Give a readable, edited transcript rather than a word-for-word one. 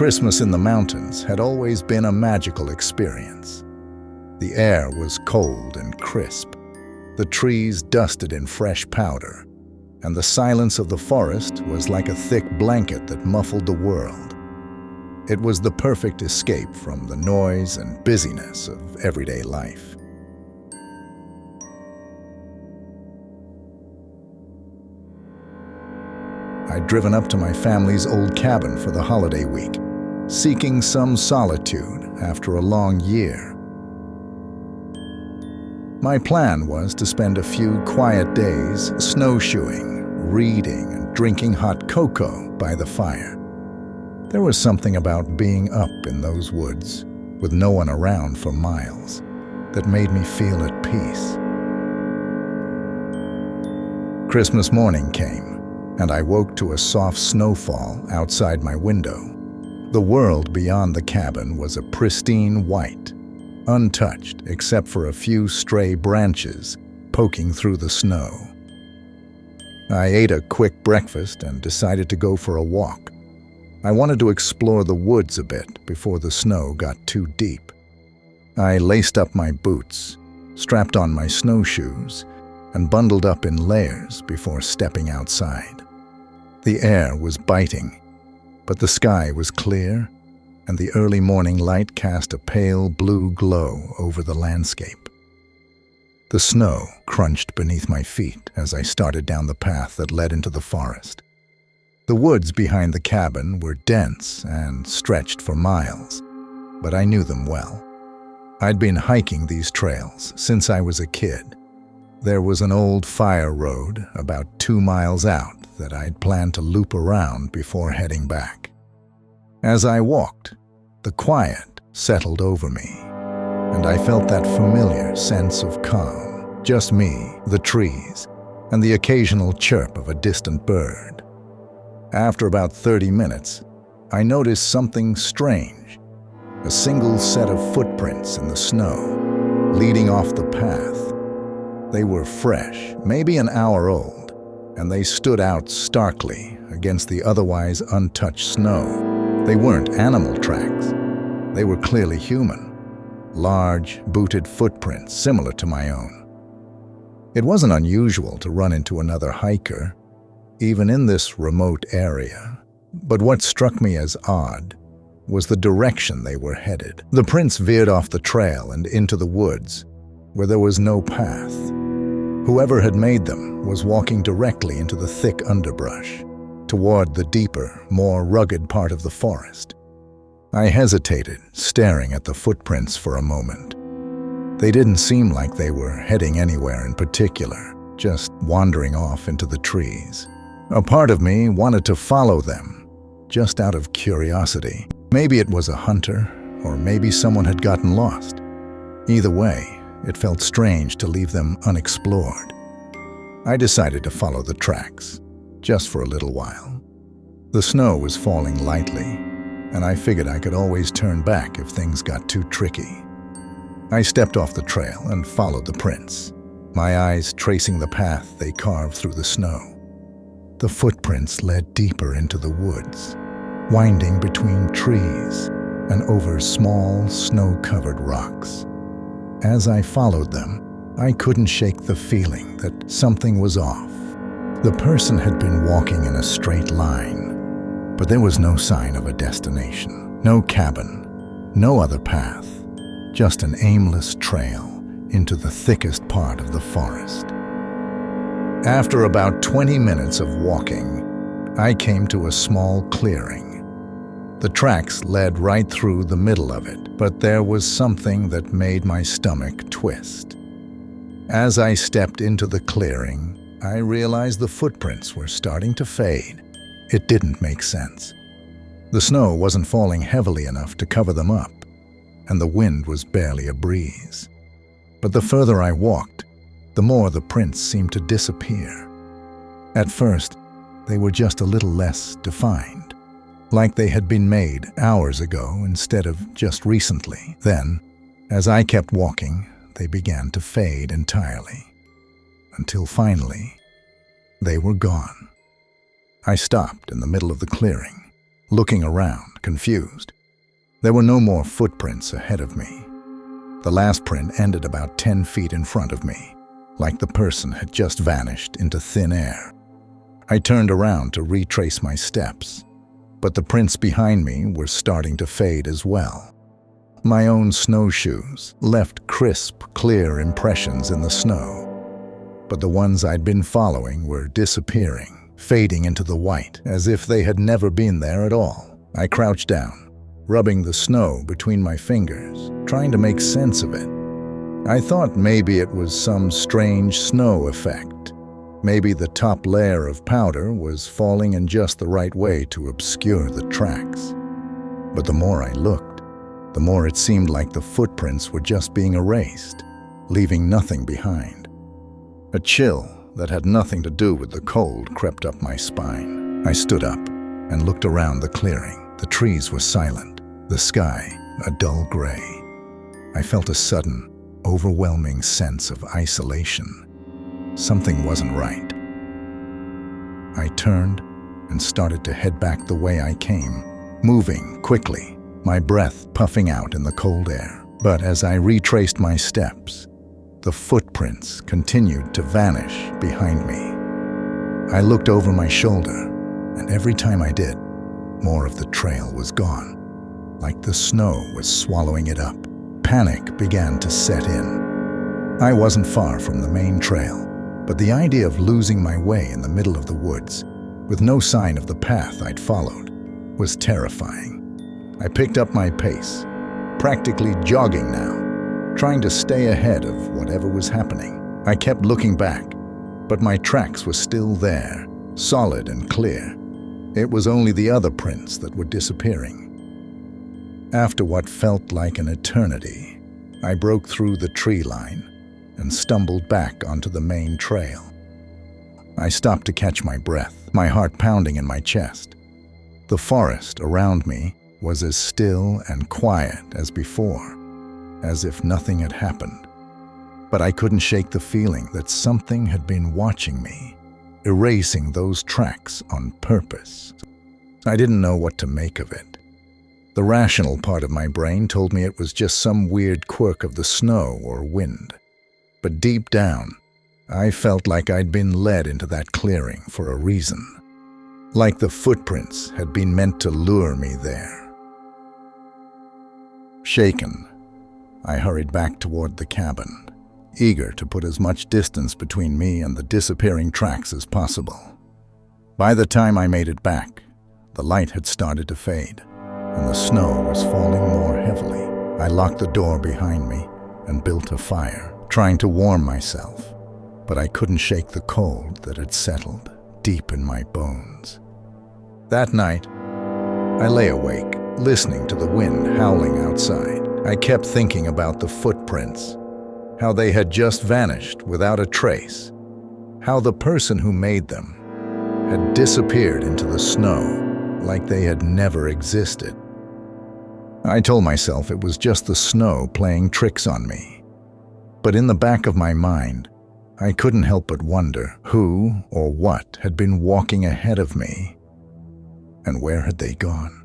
Christmas in the mountains had always been a magical experience. The air was cold and crisp, the trees dusted in fresh powder, and the silence of the forest was like a thick blanket that muffled the world. It was the perfect escape from the noise and busyness of everyday life. I'd driven up to my family's old cabin for the holiday week, seeking some solitude after a long year. My plan was to spend a few quiet days snowshoeing, reading, and drinking hot cocoa by the fire. There was something about being up in those woods, with no one around for miles, that made me feel at peace. Christmas morning came, and I woke to a soft snowfall outside my window. The world beyond the cabin was a pristine white, untouched except for a few stray branches poking through the snow. I ate a quick breakfast and decided to go for a walk. I wanted to explore the woods a bit before the snow got too deep. I laced up my boots, strapped on my snowshoes, and bundled up in layers before stepping outside. The air was biting, but the sky was clear, and the early morning light cast a pale blue glow over the landscape. The snow crunched beneath my feet as I started down the path that led into the forest. The woods behind the cabin were dense and stretched for miles, but I knew them well. I'd been hiking these trails since I was a kid. There was an old fire road about 2 miles out that I'd planned to loop around before heading back. As I walked, the quiet settled over me, and I felt that familiar sense of calm. Just me, the trees, and the occasional chirp of a distant bird. After about 30 minutes, I noticed something strange. A single set of footprints in the snow, leading off the path. They were fresh, maybe an hour old, and they stood out starkly against the otherwise untouched snow. They weren't animal tracks. They were clearly human. Large, booted footprints similar to my own. It wasn't unusual to run into another hiker, even in this remote area. But what struck me as odd was the direction they were headed. The prints veered off the trail and into the woods, where there was no path. Whoever had made them was walking directly into the thick underbrush, toward the deeper, more rugged part of the forest. I hesitated, staring at the footprints for a moment. They didn't seem like they were heading anywhere in particular, just wandering off into the trees. A part of me wanted to follow them, just out of curiosity. Maybe it was a hunter, or maybe someone had gotten lost. Either way, it felt strange to leave them unexplored. I decided to follow the tracks, just for a little while. The snow was falling lightly, and I figured I could always turn back if things got too tricky. I stepped off the trail and followed the prints, my eyes tracing the path they carved through the snow. The footprints led deeper into the woods, winding between trees and over small, snow-covered rocks. As I followed them, I couldn't shake the feeling that something was off. The person had been walking in a straight line, but there was no sign of a destination, no cabin, no other path, just an aimless trail into the thickest part of the forest. After about 20 minutes of walking, I came to a small clearing. The tracks led right through the middle of it, but there was something that made my stomach twist. As I stepped into the clearing, I realized the footprints were starting to fade. It didn't make sense. The snow wasn't falling heavily enough to cover them up, and the wind was barely a breeze. But the further I walked, the more the prints seemed to disappear. At first, they were just a little less defined, like they had been made hours ago instead of just recently. Then, as I kept walking, they began to fade entirely, until finally, they were gone. I stopped in the middle of the clearing, looking around, confused. There were no more footprints ahead of me. The last print ended about 10 feet in front of me, like the person had just vanished into thin air. I turned around to retrace my steps, but the prints behind me were starting to fade as well. My own snowshoes left crisp, clear impressions in the snow, but the ones I'd been following were disappearing, fading into the white, as if they had never been there at all. I crouched down, rubbing the snow between my fingers, trying to make sense of it. I thought maybe it was some strange snow effect. Maybe the top layer of powder was falling in just the right way to obscure the tracks. But the more I looked, the more it seemed like the footprints were just being erased, leaving nothing behind. A chill that had nothing to do with the cold crept up my spine. I stood up and looked around the clearing. The trees were silent, the sky a dull gray. I felt a sudden, overwhelming sense of isolation. Something wasn't right. I turned and started to head back the way I came, moving quickly, my breath puffing out in the cold air. But as I retraced my steps, the footprints continued to vanish behind me. I looked over my shoulder, and every time I did, more of the trail was gone, like the snow was swallowing it up. Panic began to set in. I wasn't far from the main trail, but the idea of losing my way in the middle of the woods, with no sign of the path I'd followed, was terrifying. I picked up my pace, practically jogging now, trying to stay ahead of whatever was happening. I kept looking back, but my tracks were still there, solid and clear. It was only the other prints that were disappearing. After what felt like an eternity, I broke through the tree line and stumbled back onto the main trail. I stopped to catch my breath, my heart pounding in my chest. The forest around me was as still and quiet as before, as if nothing had happened. But I couldn't shake the feeling that something had been watching me, erasing those tracks on purpose. I didn't know what to make of it. The rational part of my brain told me it was just some weird quirk of the snow or wind. But deep down, I felt like I'd been led into that clearing for a reason. Like the footprints had been meant to lure me there. Shaken, I hurried back toward the cabin, eager to put as much distance between me and the disappearing tracks as possible. By the time I made it back, the light had started to fade, and the snow was falling more heavily. I locked the door behind me and built a fire, trying to warm myself, but I couldn't shake the cold that had settled deep in my bones. That night, I lay awake, listening to the wind howling outside. I kept thinking about the footprints, how they had just vanished without a trace, how the person who made them had disappeared into the snow like they had never existed. I told myself it was just the snow playing tricks on me. But in the back of my mind, I couldn't help but wonder who or what had been walking ahead of me, and where had they gone?